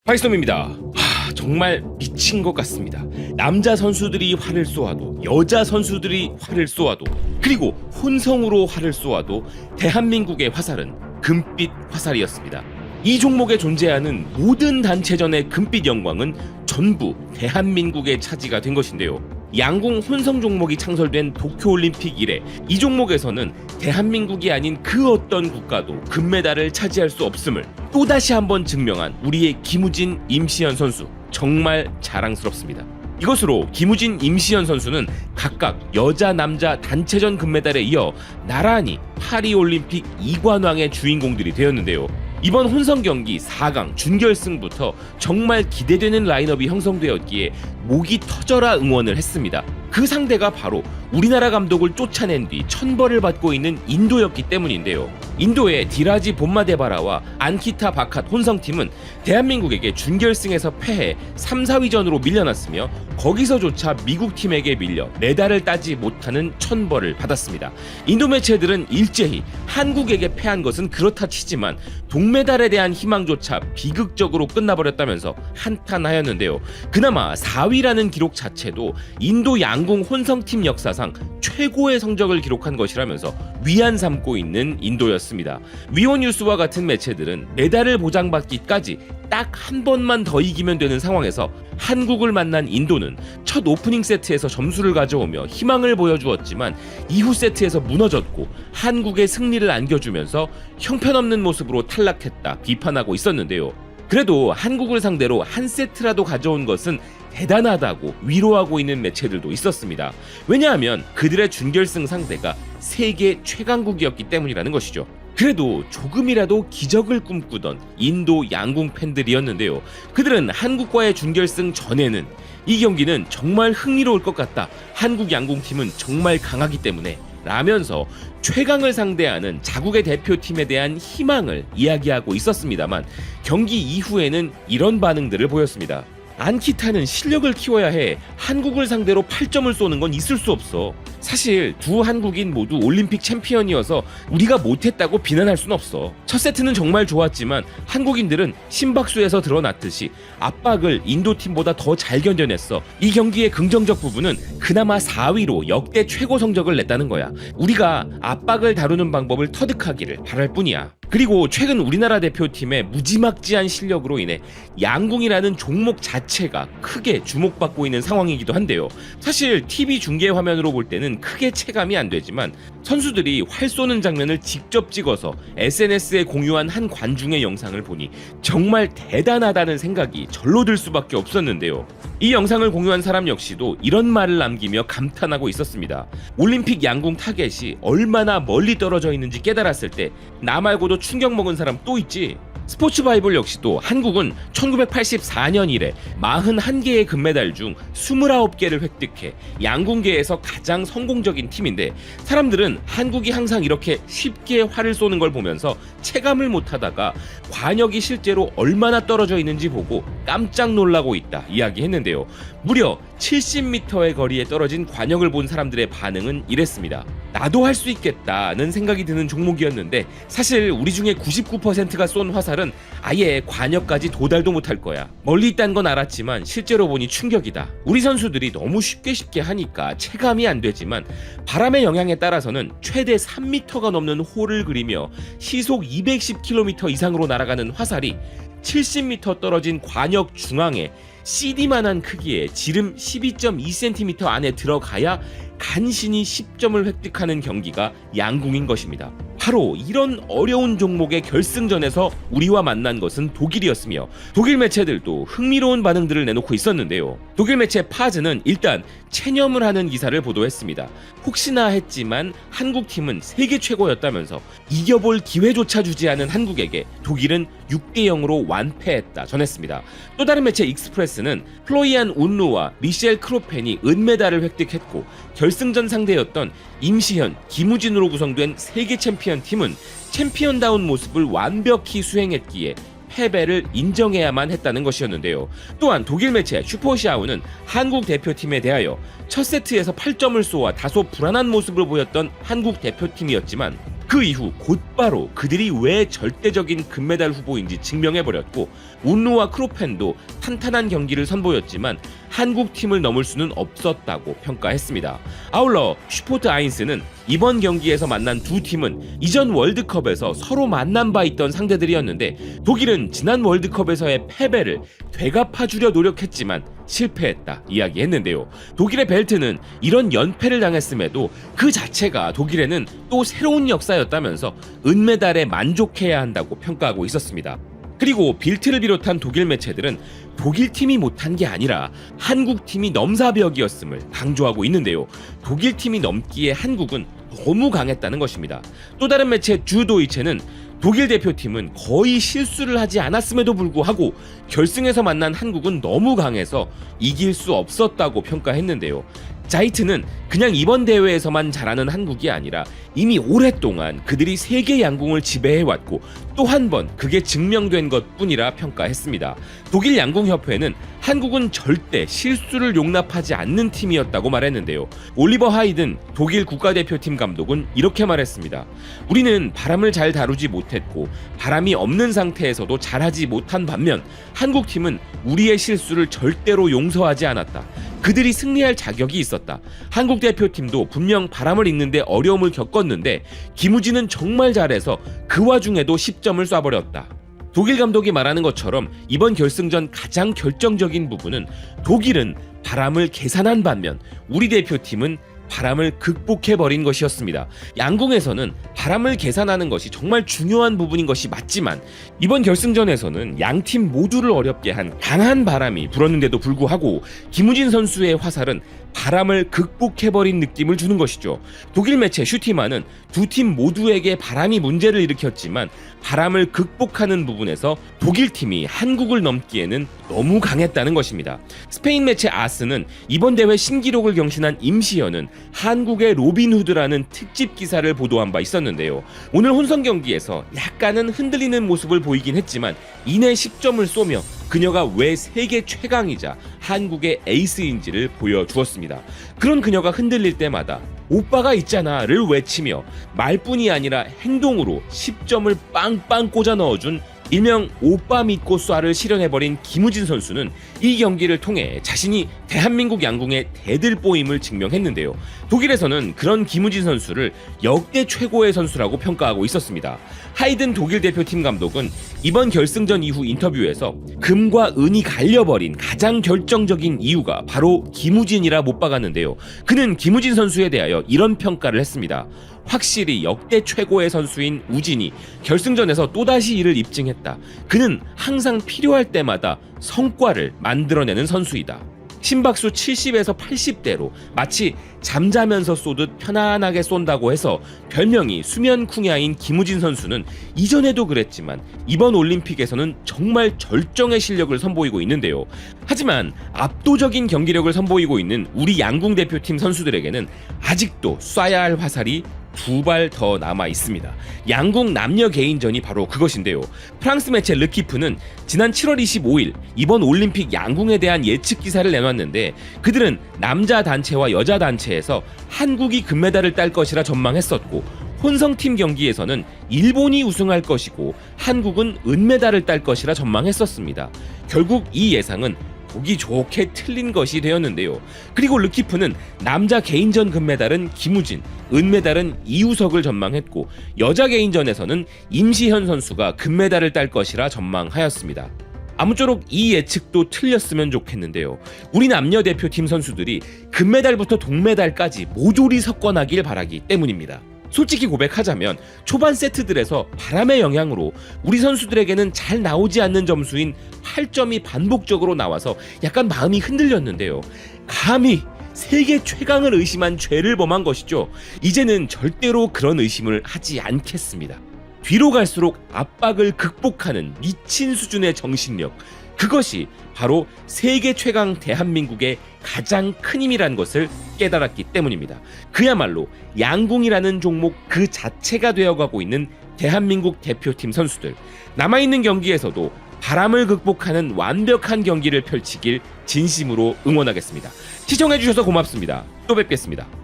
파이스톰입니다. 정말 미친 것 같습니다. 남자 선수들이 활을 쏘아도 여자 선수들이 활을 쏘아도 그리고 혼성으로 활을 쏘아도 대한민국의 화살은 금빛 화살이었습니다. 이 종목에 존재하는 모든 단체전의 금빛 영광은 전부 대한민국의 차지가 된 것인데요. 양궁 혼성 종목이 창설된 도쿄올림픽 이래 이 종목에서는 대한민국이 아닌 그 어떤 국가도 금메달을 차지할 수 없음을 또다시 한번 증명한 우리의 김우진, 임시현 선수, 정말 자랑스럽습니다. 이것으로 김우진, 임시현 선수는 각각 여자, 남자 단체전 금메달에 이어 나란히 파리올림픽 2관왕의 주인공들이 되었는데요. 이번 혼성 경기 4강 준결승부터 정말 기대되는 라인업이 형성되었기에 목이 터져라 응원을 했습니다. 그 상대가 바로 우리나라 감독을 쫓아낸 뒤 천벌을 받고 있는 인도였기 때문인데요. 인도의 디라지 본마데바라와 안키타 바캇 혼성팀은 대한민국에게 준결승에서 패해 3, 4위전으로 밀려났으며 거기서조차 미국팀에게 밀려 메달을 따지 못하는 천벌을 받았습니다. 인도 매체들은 일제히 한국에게 패한 것은 그렇다 치지만 동메달에 대한 희망조차 비극적으로 끝나버렸다면서 한탄하였는데요. 그나마 4위라는 기록 자체도 인도 양궁 혼성팀 역사상 최고의 성적을 기록한 것이라면서 위안 삼고 있는 인도였습니다. 위오뉴스와 같은 매체들은 메달을 보장받기까지 딱 한 번만 더 이기면 되는 상황에서 한국을 만난 인도는 첫 오프닝 세트에서 점수를 가져오며 희망을 보여주었지만 이후 세트에서 무너졌고 한국의 승리를 안겨주면서 형편없는 모습으로 탈락했다 비판하고 있었는데요. 그래도 한국을 상대로 한 세트라도 가져온 것은 대단하다고 위로하고 있는 매체들도 있었습니다. 왜냐하면 그들의 준결승 상대가 세계 최강국이었기 때문이라는 것이죠. 그래도 조금이라도 기적을 꿈꾸던 인도 양궁 팬들이었는데요. 그들은 한국과의 준결승 전에는 이 경기는 정말 흥미로울 것 같다. 한국 양궁팀은 정말 강하기 때문에 라면서 최강을 상대하는 자국의 대표팀에 대한 희망을 이야기하고 있었습니다만 경기 이후에는 이런 반응들을 보였습니다. 안키타는 실력을 키워야 해. 한국을 상대로 8점을 쏘는 건 있을 수 없어. 사실 두 한국인 모두 올림픽 챔피언이어서 우리가 못했다고 비난할 순 없어. 첫 세트는 정말 좋았지만 한국인들은 심박수에서 드러났듯이 압박을 인도팀보다 더 잘 견뎌냈어. 이 경기의 긍정적 부분은 그나마 4위로 역대 최고 성적을 냈다는 거야. 우리가 압박을 다루는 방법을 터득하기를 바랄 뿐이야. 그리고 최근 우리나라 대표팀의 무지막지한 실력으로 인해 양궁이라는 종목 자체가 크게 주목받고 있는 상황이기도 한데요. 사실 TV 중계 화면으로 볼 때는 크게 체감이 안 되지만 선수들이 활 쏘는 장면을 직접 찍어서 SNS에 공유한 한 관중의 영상을 보니 정말 대단하다는 생각이 절로 들 수밖에 없었는데요. 이 영상을 공유한 사람 역시도 이런 말을 남기며 감탄하고 있었습니다. 올림픽 양궁 타겟이 얼마나 멀리 떨어져 있는지 깨달았을 때 나 말고도 충격 먹은 사람 또 있지. 스포츠 바이블 역시도 한국은 1984년 이래 41개의 금메달 중 29개를 획득해 양궁계에서 가장 성공적인 팀인데 사람들은 한국이 항상 이렇게 쉽게 활을 쏘는 걸 보면서 체감을 못하다가 관역이 실제로 얼마나 떨어져 있는지 보고 깜짝 놀라고 있다 이야기했는데요. 무려 70m의 거리에 떨어진 관역을 본 사람들의 반응은 이랬습니다. 나도 할 수 있겠다는 생각이 드는 종목이었는데 사실 우리 중에 99%가 쏜 화살은 아예 관역까지 도달도 못할 거야. 멀리 있다는 건 알았지만 실제로 보니 충격이다. 우리 선수들이 너무 쉽게 하니까 체감이 안 되지만 바람의 영향에 따라서는 최대 3m가 넘는 홀을 그리며 시속 210km 이상으로 날아가는 화살이 70m 떨어진 관역 중앙에 CD만한 크기의 지름 12.2cm 안에 들어가야 간신히 10점을 획득하는 경기가 양궁인 것입니다. 바로 이런 어려운 종목의 결승전에서 우리와 만난 것은 독일이었으며 독일 매체들도 흥미로운 반응들을 내놓고 있었는데요. 독일 매체 파즈는 일단 체념을 하는 기사를 보도했습니다. 혹시나 했지만 한국팀은 세계 최고였다면서 이겨볼 기회조차 주지 않은 한국에게 독일은 6대0으로 완패했다 전했습니다. 또 다른 매체 익스프레스는 플로이안 운루와 미셸 크로펜이 은메달을 획득했고 결승전 상대였던 임시현, 김우진으로 구성된 세계 챔피언 팀은 챔피언다운 모습을 완벽히 수행했기에 패배를 인정해야만 했다는 것이었는데요. 또한 독일 매체 슈퍼샤우는 한국 대표팀에 대하여 첫 세트에서 8점을 쏘아 다소 불안한 모습을 보였던 한국 대표팀이었지만 그 이후 곧바로 그들이 왜 절대적인 금메달 후보인지 증명해버렸고 운루와 크로펜도 탄탄한 경기를 선보였지만 한국 팀을 넘을 수는 없었다고 평가했습니다. 아울러 슈포트 아인스는 이번 경기에서 만난 두 팀은 이전 월드컵에서 서로 만난 바 있던 상대들이었는데 독일은 지난 월드컵에서의 패배를 되갚아주려 노력했지만 실패했다 이야기했는데요. 독일의 벨트는 이런 연패를 당했음에도 그 자체가 독일에는 또 새로운 역사였다면서 은메달에 만족해야 한다고 평가하고 있었습니다. 그리고 빌트를 비롯한 독일 매체들은 독일 팀이 못한 게 아니라 한국 팀이 넘사벽이었음을 강조하고 있는데요. 독일 팀이 넘기에 한국은 너무 강했다는 것입니다. 또 다른 매체 주도이체는 독일 대표팀은 거의 실수를 하지 않았음에도 불구하고 결승에서 만난 한국은 너무 강해서 이길 수 없었다고 평가했는데요. 자이트는 그냥 이번 대회에서만 잘하는 한국이 아니라 이미 오랫동안 그들이 세계 양궁을 지배해왔고 또 한 번 그게 증명된 것뿐이라 평가했습니다. 독일 양궁협회는 한국은 절대 실수를 용납하지 않는 팀이었다고 말했는데요. 올리버 하이든 독일 국가대표팀 감독은 이렇게 말했습니다. 우리는 바람을 잘 다루지 못했고 바람이 없는 상태에서도 잘하지 못한 반면 한국팀은 우리의 실수를 절대로 용서하지 않았다. 그들이 승리할 자격이 있었다. 한국 대표팀도 분명 바람을 잇는데 어려움을 겪었는데 김우진은 정말 잘해서 그 와중에도 10점을 쏴버렸다. 독일 감독이 말하는 것처럼 이번 결승전 가장 결정적인 부분은 독일은 바람을 계산한 반면 우리 대표팀은 바람을 극복해버린 것이었습니다. 양궁에서는 바람을 계산하는 것이 정말 중요한 부분인 것이 맞지만 이번 결승전에서는 양팀 모두를 어렵게 한 강한 바람이 불었는데도 불구하고 김우진 선수의 화살은 바람을 극복해버린 느낌을 주는 것이죠. 독일 매체 슈티만은 두 팀 모두에게 바람이 문제를 일으켰지만 바람을 극복하는 부분에서 독일 팀이 한국을 넘기에는 너무 강했다는 것입니다. 스페인 매체 아스는 이번 대회 신기록을 경신한 임시현은 한국의 로빈후드라는 특집 기사를 보도한 바 있었는데요. 오늘 혼성 경기에서 약간은 흔들리는 모습을 보이긴 했지만 이내 10점을 쏘며 그녀가 왜 세계 최강이자 한국의 에이스인지를 보여주었습니다. 그런 그녀가 흔들릴 때마다 오빠가 있잖아를 외치며 말뿐이 아니라 행동으로 10점을 빵빵 꽂아 넣어준 일명 오빠 믿고 쏴를 실현해버린 김우진 선수는 이 경기를 통해 자신이 대한민국 양궁의 대들보임을 증명했는데요. 독일에서는 그런 김우진 선수를 역대 최고의 선수라고 평가하고 있었습니다. 하이든 독일 대표팀 감독은 이번 결승전 이후 인터뷰에서 금과 은이 갈려버린 가장 결정적인 이유가 바로 김우진이라 못 박았는데요. 그는 김우진 선수에 대하여 이런 평가를 했습니다. 확실히 역대 최고의 선수인 우진이 결승전에서 또다시 이를 입증했다. 그는 항상 필요할 때마다 성과를 만들어내는 선수이다. 심박수 70에서 80대로 마치 잠자면서 쏘듯 편안하게 쏜다고 해서 별명이 수면쿵야인 김우진 선수는 이전에도 그랬지만 이번 올림픽에서는 정말 절정의 실력을 선보이고 있는데요. 하지만 압도적인 경기력을 선보이고 있는 우리 양궁 대표팀 선수들에게는 아직도 쏴야 할 화살이 두 발 더 남아 있습니다. 양궁 남녀 개인전이 바로 그것인데요. 프랑스 매체 르키프는 지난 7월 25일 이번 올림픽 양궁에 대한 예측 기사를 내놨는데 그들은 남자 단체와 여자 단체에서 한국이 금메달을 딸 것이라 전망했었고 혼성팀 경기에서는 일본이 우승할 것이고 한국은 은메달을 딸 것이라 전망했었습니다. 결국 이 예상은 보기 좋게 틀린 것이 되었는데요. 그리고 르키프는 남자 개인전 금메달은 김우진, 은메달은 이우석을 전망했고 여자 개인전에서는 임시현 선수가 금메달을 딸 것이라 전망하였습니다. 아무쪼록 이 예측도 틀렸으면 좋겠는데요. 우리 남녀 대표팀 선수들이 금메달부터 동메달까지 모조리 석권하길 바라기 때문입니다. 솔직히 고백하자면 초반 세트들에서 바람의 영향으로 우리 선수들에게는 잘 나오지 않는 점수인 8점이 반복적으로 나와서 약간 마음이 흔들렸는데요. 감히 세계 최강을 의심한 죄를 범한 것이죠. 이제는 절대로 그런 의심을 하지 않겠습니다. 뒤로 갈수록 압박을 극복하는 미친 수준의 정신력, 그것이 바로 세계 최강 대한민국의 가장 큰 힘이라는 것을 깨달았기 때문입니다. 그야말로 양궁이라는 종목 그 자체가 되어가고 있는 대한민국 대표팀 선수들, 남아있는 경기에서도 바람을 극복하는 완벽한 경기를 펼치길 진심으로 응원하겠습니다. 시청해주셔서 고맙습니다. 또 뵙겠습니다.